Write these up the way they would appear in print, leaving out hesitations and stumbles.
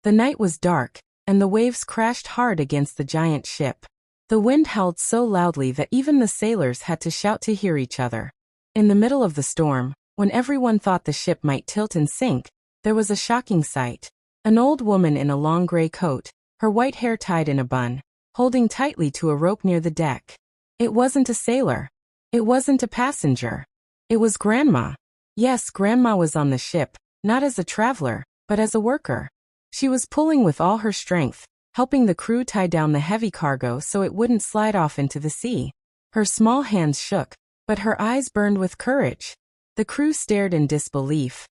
The night was dark, and the waves crashed hard against the giant ship. The wind howled so loudly that even the sailors had to shout to hear each other. In the middle of the storm, when everyone thought the ship might tilt and sink, there was a shocking sight. An old woman in a long gray coat, her white hair tied in a bun, holding tightly to a rope near the deck. It wasn't a sailor. It wasn't a passenger. It was Grandma. Yes, Grandma was on the ship, not as a traveler, but as a worker. She was pulling with all her strength, helping the crew tie down the heavy cargo so it wouldn't slide off into the sea. Her small hands shook, but her eyes burned with courage. The crew stared in disbelief.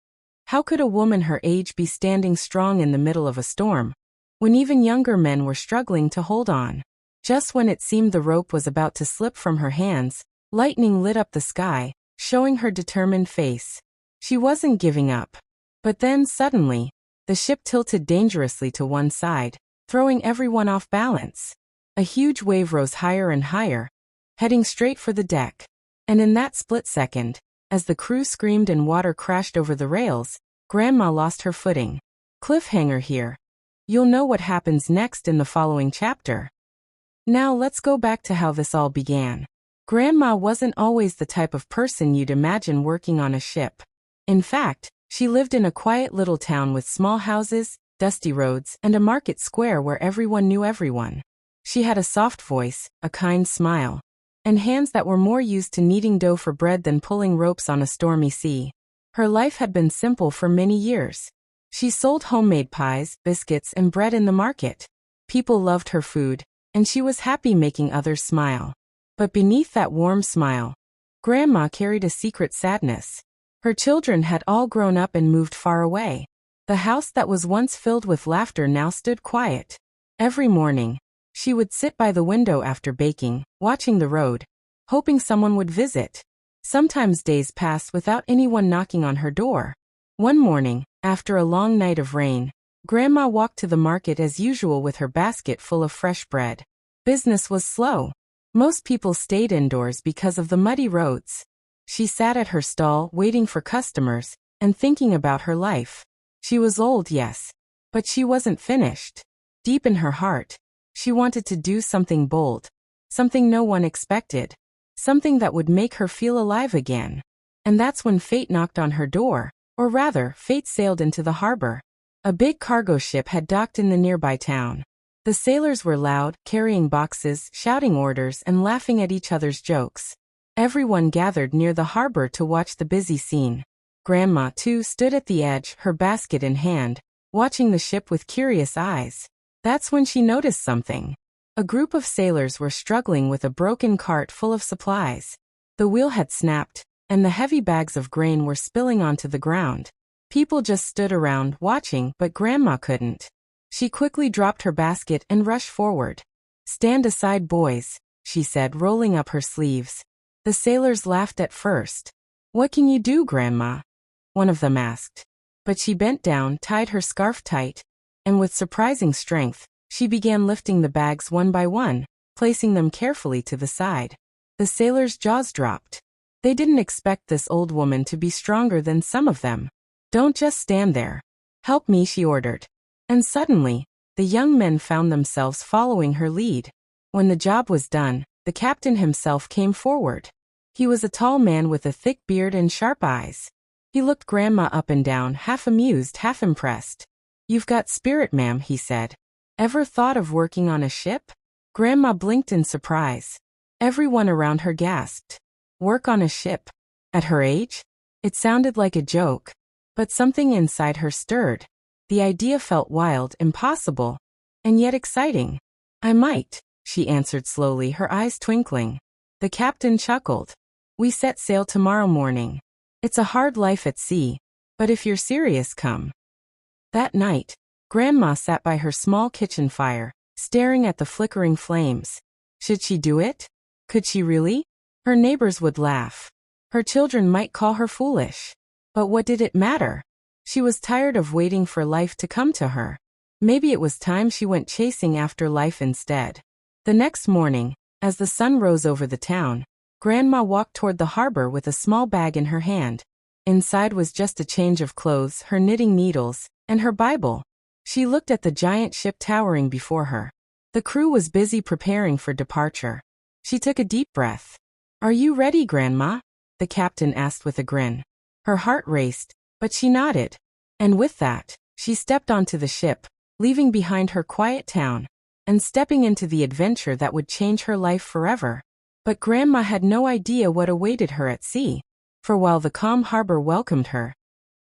How could a woman her age be standing strong in the middle of a storm, when even younger men were struggling to hold on? Just when it seemed the rope was about to slip from her hands, lightning lit up the sky, showing her determined face. She wasn't giving up. But then, suddenly, the ship tilted dangerously to one side, throwing everyone off balance. A huge wave rose higher and higher, heading straight for the deck. And in that split second, as the crew screamed and water crashed over the rails, Grandma lost her footing. Cliffhanger here. You'll know what happens next in the following chapter. Now let's go back to how this all began. Grandma wasn't always the type of person you'd imagine working on a ship. In fact, she lived in a quiet little town with small houses, dusty roads, and a market square where everyone knew everyone. She had a soft voice, a kind smile, and hands that were more used to kneading dough for bread than pulling ropes on a stormy sea. Her life had been simple for many years. She sold homemade pies, biscuits, and bread in the market. People loved her food, and she was happy making others smile. But beneath that warm smile, Grandma carried a secret sadness. Her children had all grown up and moved far away. The house that was once filled with laughter now stood quiet. Every morning, she would sit by the window after baking, watching the road, hoping someone would visit. Sometimes days passed without anyone knocking on her door. One morning, after a long night of rain, Grandma walked to the market as usual with her basket full of fresh bread. Business was slow. Most people stayed indoors because of the muddy roads. She sat at her stall waiting for customers and thinking about her life. She was old, yes, but she wasn't finished. Deep in her heart, she wanted to do something bold, something no one expected, something that would make her feel alive again. And that's when fate knocked on her door, or rather, fate sailed into the harbor. A big cargo ship had docked in the nearby town. The sailors were loud, carrying boxes, shouting orders, and laughing at each other's jokes. Everyone gathered near the harbor to watch the busy scene. Grandma, too, stood at the edge, her basket in hand, watching the ship with curious eyes. That's when she noticed something. A group of sailors were struggling with a broken cart full of supplies. The wheel had snapped, and the heavy bags of grain were spilling onto the ground. People just stood around, watching, but Grandma couldn't. She quickly dropped her basket and rushed forward. "Stand aside, boys," she said, rolling up her sleeves. The sailors laughed at first. "What can you do, Grandma?" one of them asked. But she bent down, tied her scarf tight, and with surprising strength, she began lifting the bags one by one, placing them carefully to the side. The sailors' jaws dropped. They didn't expect this old woman to be stronger than some of them. "Don't just stand there. Help me," she ordered. And suddenly, the young men found themselves following her lead. When the job was done, the captain himself came forward. He was a tall man with a thick beard and sharp eyes. He looked Grandma up and down, half amused, half impressed. "You've got spirit, ma'am," he said. "Ever thought of working on a ship?" Grandma blinked in surprise. Everyone around her gasped. Work on a ship? At her age? It sounded like a joke. But something inside her stirred. The idea felt wild, impossible, and yet exciting. "I might," she answered slowly, her eyes twinkling. The captain chuckled. "We set sail tomorrow morning. It's a hard life at sea, but if you're serious, come." That night, Grandma sat by her small kitchen fire, staring at the flickering flames. Should she do it? Could she really? Her neighbors would laugh. Her children might call her foolish. But what did it matter? She was tired of waiting for life to come to her. Maybe it was time she went chasing after life instead. The next morning, as the sun rose over the town, Grandma walked toward the harbor with a small bag in her hand. Inside was just a change of clothes, her knitting needles, and her Bible. She looked at the giant ship towering before her. The crew was busy preparing for departure. She took a deep breath. "Are you ready, Grandma?" the captain asked with a grin. Her heart raced, but she nodded. And with that, she stepped onto the ship, leaving behind her quiet town, and stepping into the adventure that would change her life forever. But Grandma had no idea what awaited her at sea. For while the calm harbor welcomed her,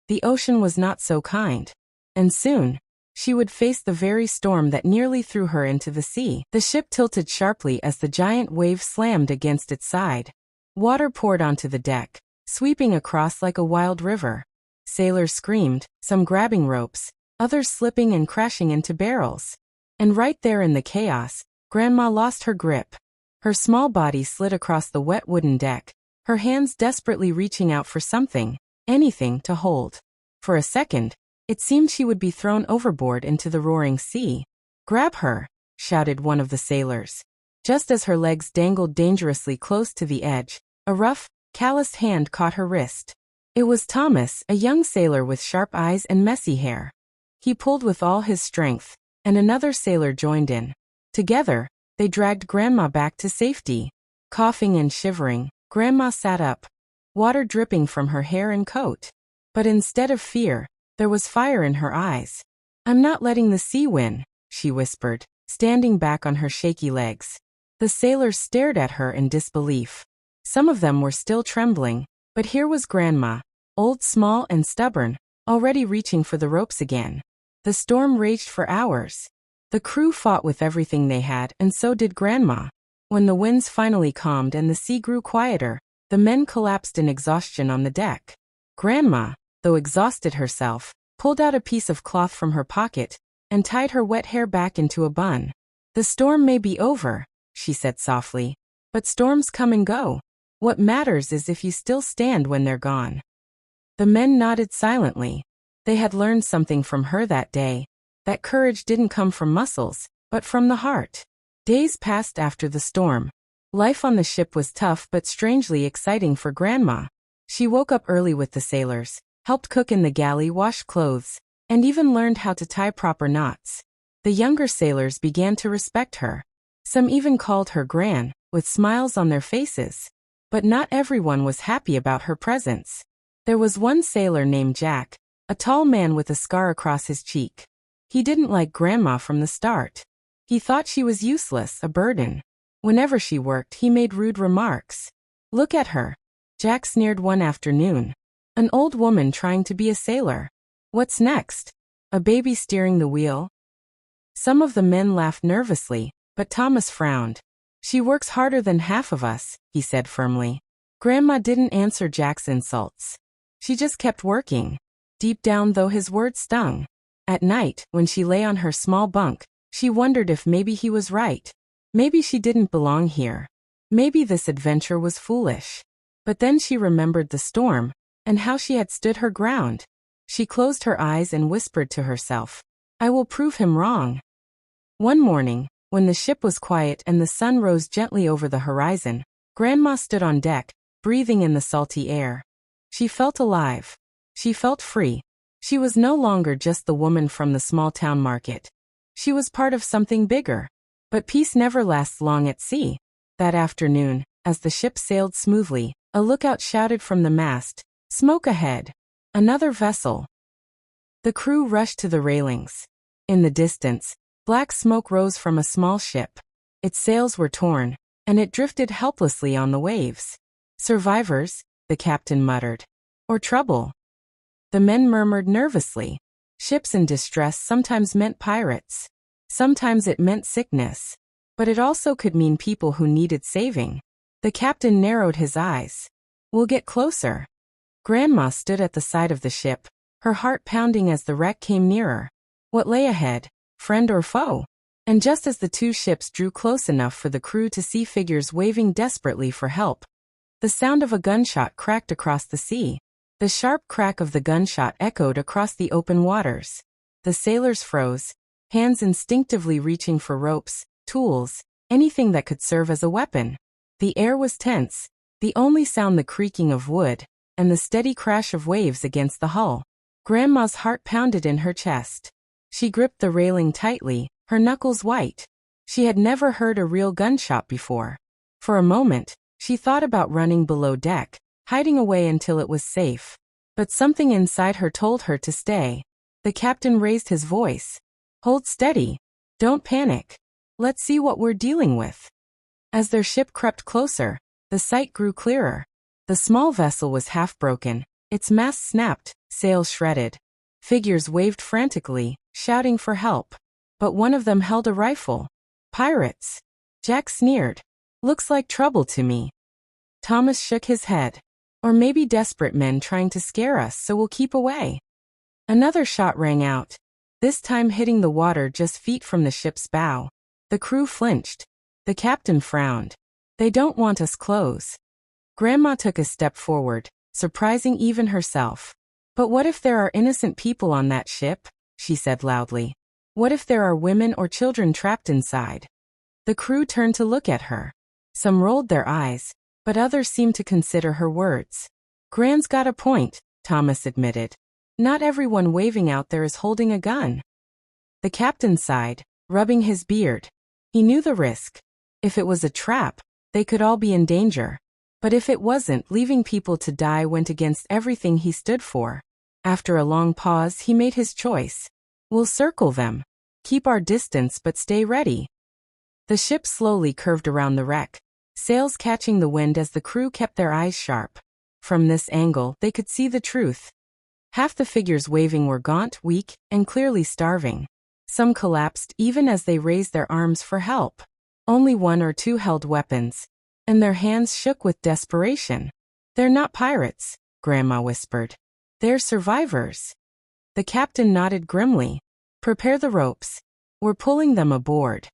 the ocean was not so kind. And soon, she would face the very storm that nearly threw her into the sea. The ship tilted sharply as the giant wave slammed against its side. Water poured onto the deck, sweeping across like a wild river. Sailors screamed, some grabbing ropes, others slipping and crashing into barrels. And right there in the chaos, Grandma lost her grip. Her small body slid across the wet wooden deck, her hands desperately reaching out for something, anything to hold. For a second, it seemed she would be thrown overboard into the roaring sea. "Grab her!" shouted one of the sailors. Just as her legs dangled dangerously close to the edge, a rough, calloused hand caught her wrist. It was Thomas, a young sailor with sharp eyes and messy hair. He pulled with all his strength, and another sailor joined in. Together, they dragged Grandma back to safety. Coughing and shivering, Grandma sat up, water dripping from her hair and coat. But instead of fear, there was fire in her eyes. "I'm not letting the sea win," she whispered, standing back on her shaky legs. The sailors stared at her in disbelief. Some of them were still trembling, but here was Grandma, old, small, and stubborn, already reaching for the ropes again. The storm raged for hours. The crew fought with everything they had, and so did Grandma. When the winds finally calmed and the sea grew quieter, the men collapsed in exhaustion on the deck. Grandma, though exhausted herself, pulled out a piece of cloth from her pocket and tied her wet hair back into a bun. "The storm may be over," she said softly, "but storms come and go. What matters is if you still stand when they're gone." The men nodded silently. They had learned something from her that day, that courage didn't come from muscles, but from the heart. Days passed after the storm. Life on the ship was tough but strangely exciting for Grandma. She woke up early with the sailors, helped cook in the galley, washed clothes, and even learned how to tie proper knots. The younger sailors began to respect her. Some even called her Gran, with smiles on their faces. But not everyone was happy about her presence. There was one sailor named Jack, a tall man with a scar across his cheek. He didn't like Grandma from the start. He thought she was useless, a burden. Whenever she worked, he made rude remarks. "Look at her," Jack sneered one afternoon. "An old woman trying to be a sailor. What's next? A baby steering the wheel?" Some of the men laughed nervously, but Thomas frowned. "She works harder than half of us," he said firmly. Grandma didn't answer Jack's insults. She just kept working. Deep down, though, his words stung. At night, when she lay on her small bunk, she wondered if maybe he was right. Maybe she didn't belong here. Maybe this adventure was foolish. But then she remembered the storm, and how she had stood her ground. She closed her eyes and whispered to herself, "I will prove him wrong." One morning, when the ship was quiet and the sun rose gently over the horizon, Grandma stood on deck, breathing in the salty air. She felt alive. She felt free. She was no longer just the woman from the small town market. She was part of something bigger. But peace never lasts long at sea. That afternoon, as the ship sailed smoothly, a lookout shouted from the mast, "Smoke ahead! Another vessel!" The crew rushed to the railings. In the distance, black smoke rose from a small ship. Its sails were torn, and it drifted helplessly on the waves. "Survivors," the captain muttered. "Or trouble?" The men murmured nervously. Ships in distress sometimes meant pirates. Sometimes it meant sickness. But it also could mean people who needed saving. The captain narrowed his eyes. "We'll get closer." Grandma stood at the side of the ship, her heart pounding as the wreck came nearer. What lay ahead, friend or foe? And just as the two ships drew close enough for the crew to see figures waving desperately for help, the sound of a gunshot cracked across the sea. The sharp crack of the gunshot echoed across the open waters. The sailors froze, hands instinctively reaching for ropes, tools, anything that could serve as a weapon. The air was tense, the only sound the creaking of wood, and the steady crash of waves against the hull. Grandma's heart pounded in her chest. She gripped the railing tightly, her knuckles white. She had never heard a real gunshot before. For a moment, she thought about running below deck, hiding away until it was safe. But something inside her told her to stay. The captain raised his voice. "Hold steady. Don't panic. Let's see what we're dealing with." As their ship crept closer, the sight grew clearer. The small vessel was half broken, its mast snapped, sails shredded. Figures waved frantically, shouting for help. But one of them held a rifle. "Pirates." Jack sneered. "Looks like trouble to me." Thomas shook his head. "Or maybe desperate men trying to scare us so we'll keep away." Another shot rang out, this time hitting the water just feet from the ship's bow. The crew flinched. The captain frowned. "They don't want us close." Grandma took a step forward, surprising even herself. "But what if there are innocent people on that ship?" she said loudly. "What if there are women or children trapped inside?" The crew turned to look at her. Some rolled their eyes, but others seemed to consider her words. "Gran's got a point," Thomas admitted. "Not everyone waving out there is holding a gun." The captain sighed, rubbing his beard. He knew the risk. If it was a trap, they could all be in danger. But if it wasn't, leaving people to die went against everything he stood for. After a long pause, he made his choice. "We'll circle them. Keep our distance but stay ready." The ship slowly curved around the wreck, sails catching the wind as the crew kept their eyes sharp. From this angle, they could see the truth. Half the figures waving were gaunt, weak, and clearly starving. Some collapsed even as they raised their arms for help. Only one or two held weapons, and their hands shook with desperation. "They're not pirates," Grandma whispered. "They're survivors." The captain nodded grimly. "Prepare the ropes. We're pulling them aboard."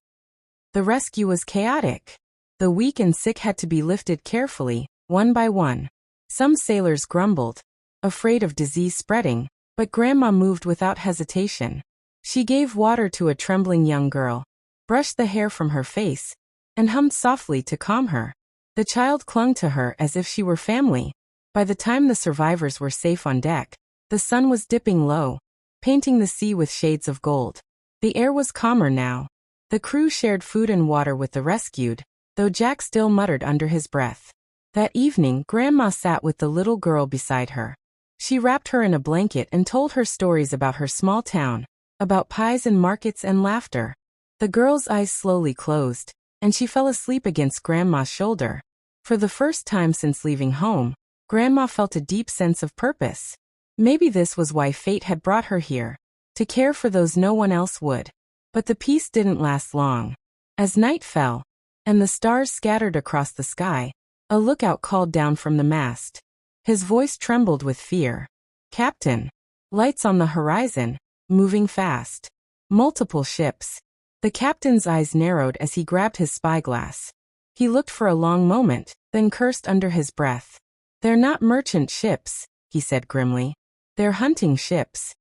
The rescue was chaotic. The weak and sick had to be lifted carefully, one by one. Some sailors grumbled, afraid of disease spreading, but Grandma moved without hesitation. She gave water to a trembling young girl, brushed the hair from her face, and hummed softly to calm her. The child clung to her as if she were family. By the time the survivors were safe on deck, the sun was dipping low, painting the sea with shades of gold. The air was calmer now. The crew shared food and water with the rescued, though Jack still muttered under his breath. That evening, Grandma sat with the little girl beside her. She wrapped her in a blanket and told her stories about her small town, about pies and markets and laughter. The girl's eyes slowly closed, and she fell asleep against Grandma's shoulder. For the first time since leaving home, Grandma felt a deep sense of purpose. Maybe this was why fate had brought her here, to care for those no one else would. But the peace didn't last long. As night fell, and the stars scattered across the sky, a lookout called down from the mast. His voice trembled with fear. "Captain." Lights on the horizon, moving fast. Multiple ships. The captain's eyes narrowed as he grabbed his spyglass. He looked for a long moment, then cursed under his breath. "They're not merchant ships," he said grimly. "They're hunting ships."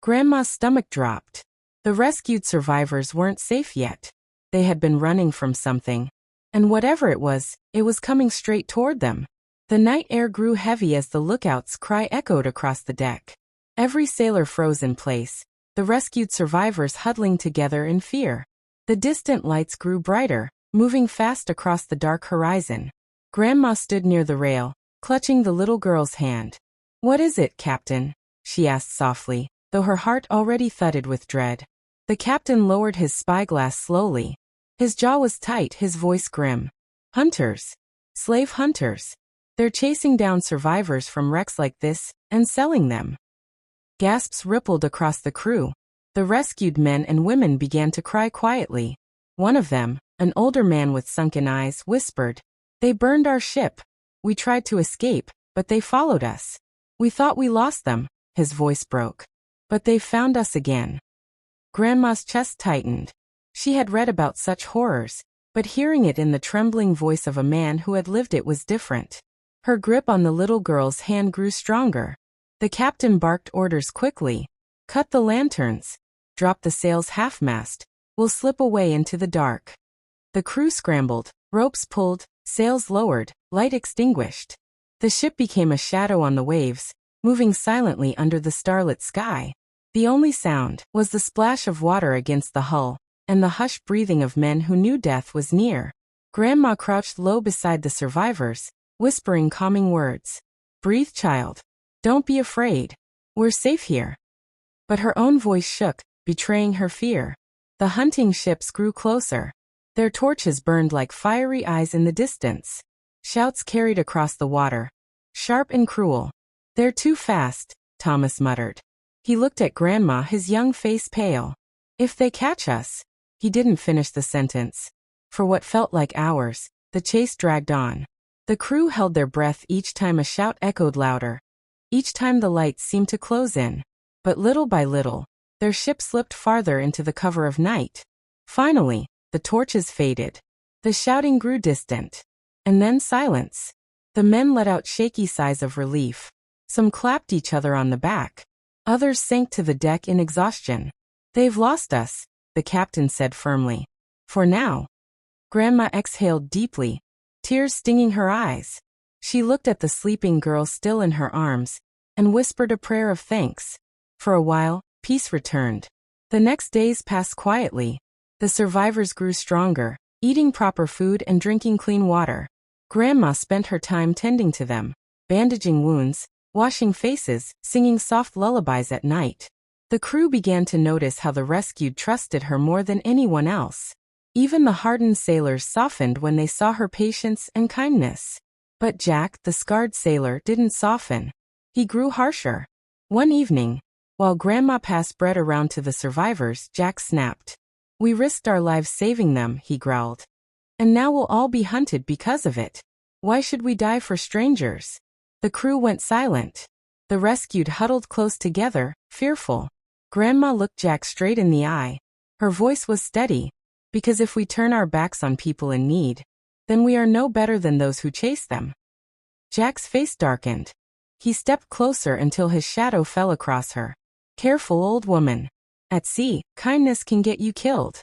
Grandma's stomach dropped. The rescued survivors weren't safe yet. They had been running from something. And whatever it was coming straight toward them. The night air grew heavy as the lookout's cry echoed across the deck. Every sailor froze in place, the rescued survivors huddling together in fear. The distant lights grew brighter, moving fast across the dark horizon. Grandma stood near the rail, clutching the little girl's hand. "What is it, Captain?" she asked softly, though her heart already thudded with dread. The captain lowered his spyglass slowly. His jaw was tight, his voice grim. "Hunters. Slave hunters. They're chasing down survivors from wrecks like this, and selling them." Gasps rippled across the crew. The rescued men and women began to cry quietly. One of them, an older man with sunken eyes, whispered, "They burned our ship. We tried to escape, but they followed us. We thought we lost them," his voice broke. "But they found us again." Grandma's chest tightened. She had read about such horrors, but hearing it in the trembling voice of a man who had lived it was different. Her grip on the little girl's hand grew stronger. The captain barked orders quickly. "Cut the lanterns. Drop the sails half-mast. We'll slip away into the dark." The crew scrambled, ropes pulled, sails lowered, light extinguished. The ship became a shadow on the waves, moving silently under the starlit sky. The only sound was the splash of water against the hull, and the hushed breathing of men who knew death was near. Grandma crouched low beside the survivors, whispering calming words. "Breathe, child. Don't be afraid. We're safe here." But her own voice shook, betraying her fear. The hunting ships grew closer. Their torches burned like fiery eyes in the distance. Shouts carried across the water. "Sharp and cruel. They're too fast," Thomas muttered. He looked at Grandma, his young face pale. "If they catch us." He didn't finish the sentence. For what felt like hours, the chase dragged on. The crew held their breath each time a shout echoed louder. Each time the lights seemed to close in. But little by little, their ship slipped farther into the cover of night. Finally, the torches faded. The shouting grew distant. And then silence. The men let out shaky sighs of relief. Some clapped each other on the back. Others sank to the deck in exhaustion. "They've lost us," the captain said firmly. "For now." Grandma exhaled deeply, tears stinging her eyes. She looked at the sleeping girl still in her arms, and whispered a prayer of thanks. For a while, peace returned. The next days passed quietly. The survivors grew stronger, eating proper food and drinking clean water. Grandma spent her time tending to them, bandaging wounds, washing faces, singing soft lullabies at night. The crew began to notice how the rescued trusted her more than anyone else. Even the hardened sailors softened when they saw her patience and kindness. But Jack, the scarred sailor, didn't soften. He grew harsher. One evening, while Grandma passed bread around to the survivors, Jack snapped. "We risked our lives saving them," he growled. "And now we'll all be hunted because of it. Why should we die for strangers?" The crew went silent. The rescued huddled close together, fearful. Grandma looked Jack straight in the eye. Her voice was steady. "Because if we turn our backs on people in need, then we are no better than those who chase them." Jack's face darkened. He stepped closer until his shadow fell across her. "Careful, old woman. At sea, kindness can get you killed."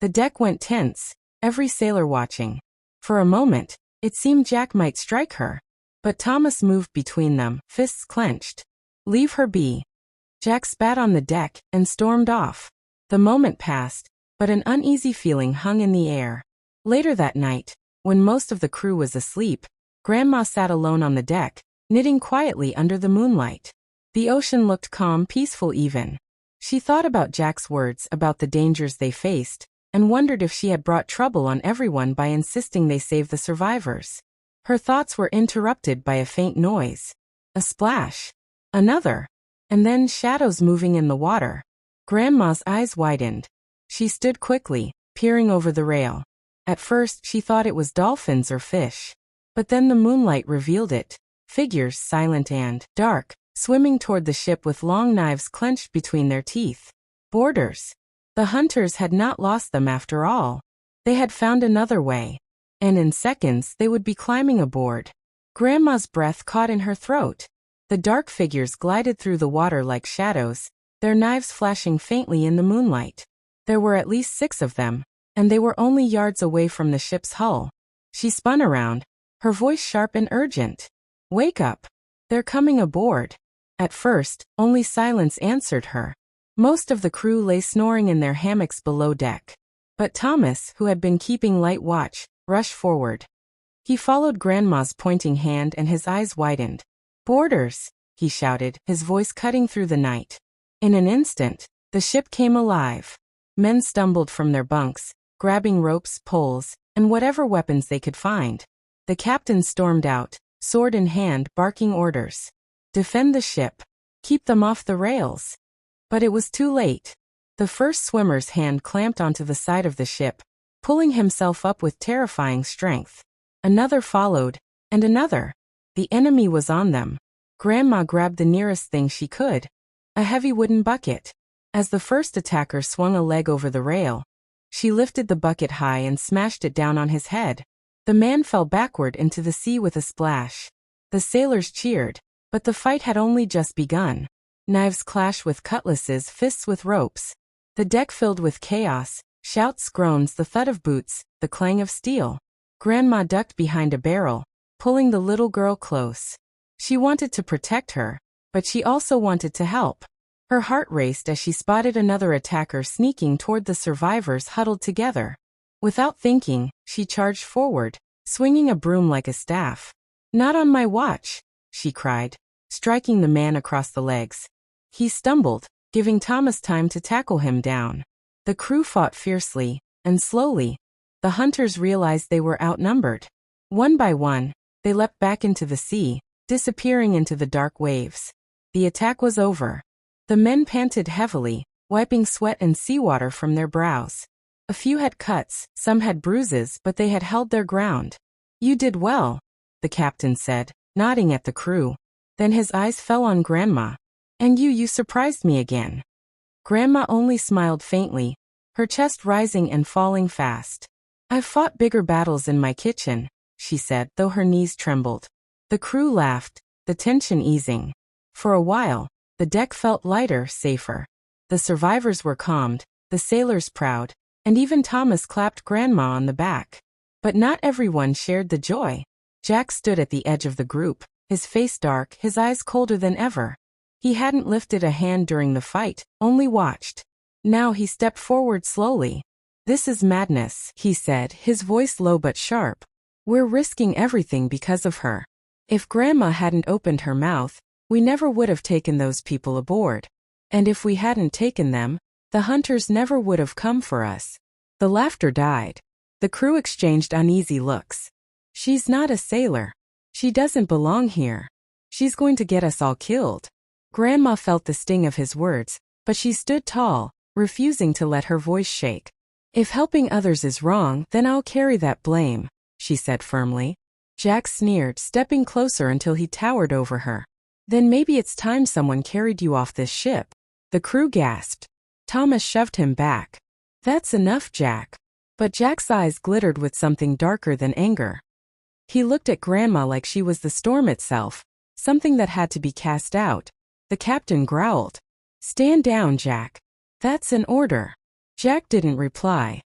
The deck went tense, every sailor watching. For a moment, it seemed Jack might strike her. But Thomas moved between them, fists clenched. "Leave her be." Jack spat on the deck and stormed off. The moment passed, but an uneasy feeling hung in the air. Later that night, when most of the crew was asleep, Grandma sat alone on the deck, knitting quietly under the moonlight. The ocean looked calm, peaceful even. She thought about Jack's words about the dangers they faced, and wondered if she had brought trouble on everyone by insisting they save the survivors. Her thoughts were interrupted by a faint noise. A splash. Another. And then shadows moving in the water. Grandma's eyes widened. She stood quickly, peering over the rail. At first she thought it was dolphins or fish. But then the moonlight revealed it. Figures, silent and dark, swimming toward the ship with long knives clenched between their teeth. Boarders. The hunters had not lost them after all. They had found another way. And in seconds they would be climbing aboard. Grandma's breath caught in her throat. The dark figures glided through the water like shadows, their knives flashing faintly in the moonlight. There were at least 6 of them, and they were only yards away from the ship's hull. She spun around, her voice sharp and urgent. "Wake up! They're coming aboard." At first, only silence answered her. Most of the crew lay snoring in their hammocks below deck. But Thomas, who had been keeping light watch, rushed forward. He followed Grandma's pointing hand and his eyes widened. "Boarders!" he shouted, his voice cutting through the night. In an instant, the ship came alive. Men stumbled from their bunks, grabbing ropes, poles, and whatever weapons they could find. The captain stormed out, sword in hand, barking orders. "Defend the ship. Keep them off the rails." But it was too late. The first swimmer's hand clamped onto the side of the ship, pulling himself up with terrifying strength. Another followed, and another. The enemy was on them. Grandma grabbed the nearest thing she could. A heavy wooden bucket. As the first attacker swung a leg over the rail, she lifted the bucket high and smashed it down on his head. The man fell backward into the sea with a splash. The sailors cheered, but the fight had only just begun. Knives clashed with cutlasses, fists with ropes. The deck filled with chaos, shouts, groans, the thud of boots, the clang of steel. Grandma ducked behind a barrel, pulling the little girl close. She wanted to protect her, but she also wanted to help. Her heart raced as she spotted another attacker sneaking toward the survivors huddled together. Without thinking, she charged forward, swinging a broom like a staff. "Not on my watch," she cried, striking the man across the legs. He stumbled, giving Thomas time to tackle him down. The crew fought fiercely, and slowly, the hunters realized they were outnumbered. One by one, they leapt back into the sea, disappearing into the dark waves. The attack was over. The men panted heavily, wiping sweat and seawater from their brows. A few had cuts, some had bruises, but they had held their ground. "You did well," the captain said, nodding at the crew. Then his eyes fell on Grandma. "And you surprised me again." Grandma only smiled faintly, her chest rising and falling fast. "I've fought bigger battles in my kitchen," she said, though her knees trembled. The crew laughed, the tension easing. For a while, the deck felt lighter, safer. The survivors were calmed, the sailors proud, and even Thomas clapped Grandma on the back. But not everyone shared the joy. Jack stood at the edge of the group, his face dark, his eyes colder than ever. He hadn't lifted a hand during the fight, only watched. Now he stepped forward slowly. "This is madness," he said, his voice low but sharp. "We're risking everything because of her. If Grandma hadn't opened her mouth, we never would have taken those people aboard. And if we hadn't taken them, the hunters never would have come for us." The laughter died. The crew exchanged uneasy looks. "She's not a sailor. She doesn't belong here. She's going to get us all killed." Grandma felt the sting of his words, but she stood tall, refusing to let her voice shake. "If helping others is wrong, then I'll carry that blame," she said firmly. Jack sneered, stepping closer until he towered over her. "Then maybe it's time someone carried you off this ship." The crew gasped. Thomas shoved him back. "That's enough, Jack." But Jack's eyes glittered with something darker than anger. He looked at Grandma like she was the storm itself, something that had to be cast out. The captain growled. "Stand down, Jack. That's an order." Jack didn't reply.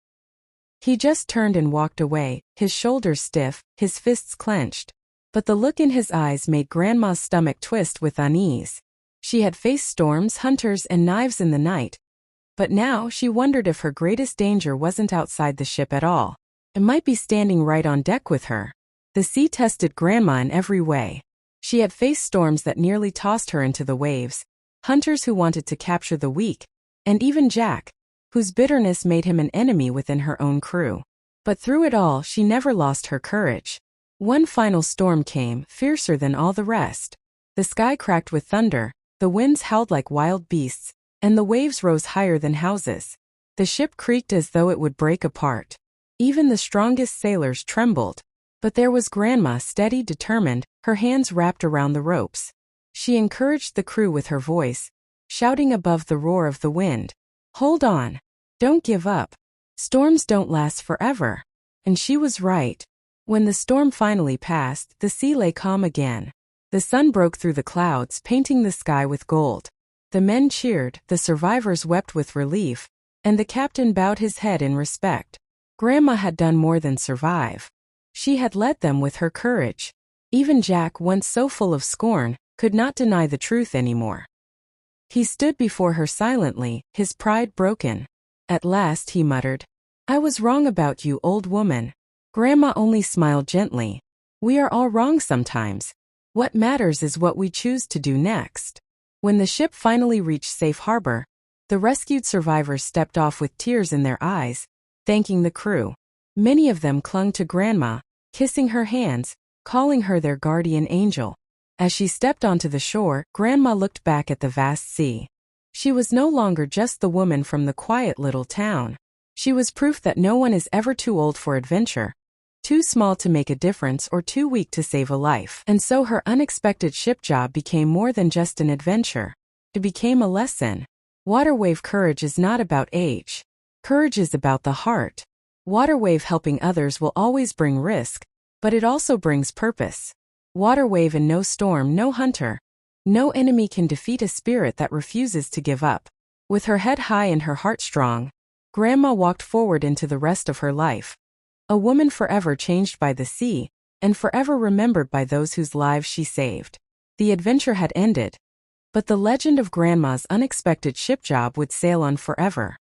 He just turned and walked away, his shoulders stiff, his fists clenched. But the look in his eyes made Grandma's stomach twist with unease. She had faced storms, hunters, and knives in the night. But now she wondered if her greatest danger wasn't outside the ship at all. It might be standing right on deck with her. The sea tested Grandma in every way. She had faced storms that nearly tossed her into the waves, hunters who wanted to capture the weak, and even Jack, whose bitterness made him an enemy within her own crew. But through it all, she never lost her courage. One final storm came, fiercer than all the rest. The sky cracked with thunder, the winds howled like wild beasts, and the waves rose higher than houses. The ship creaked as though it would break apart. Even the strongest sailors trembled. But there was Grandma, steady, determined, her hands wrapped around the ropes. She encouraged the crew with her voice, shouting above the roar of the wind. "Hold on. Don't give up. Storms don't last forever." And she was right. When the storm finally passed, the sea lay calm again. The sun broke through the clouds, painting the sky with gold. The men cheered, the survivors wept with relief, and the captain bowed his head in respect. Grandma had done more than survive. She had led them with her courage. Even Jack, once so full of scorn, could not deny the truth anymore. He stood before her silently, his pride broken. At last he muttered, "I was wrong about you, old woman." Grandma only smiled gently. "We are all wrong sometimes. What matters is what we choose to do next." When the ship finally reached safe harbor, the rescued survivors stepped off with tears in their eyes, thanking the crew. Many of them clung to Grandma, kissing her hands, calling her their guardian angel. As she stepped onto the shore, Grandma looked back at the vast sea. She was no longer just the woman from the quiet little town. She was proof that no one is ever too old for adventure, too small to make a difference, or too weak to save a life. And so her unexpected ship job became more than just an adventure. It became a lesson. Waterwave courage is not about age. Courage is about the heart. Waterwave helping others will always bring risk, but it also brings purpose. Waterwave and no storm, no hunter, no enemy can defeat a spirit that refuses to give up. With her head high and her heart strong, Grandma walked forward into the rest of her life. A woman forever changed by the sea, and forever remembered by those whose lives she saved. The adventure had ended, But the legend of Grandma's unexpected ship job would sail on forever.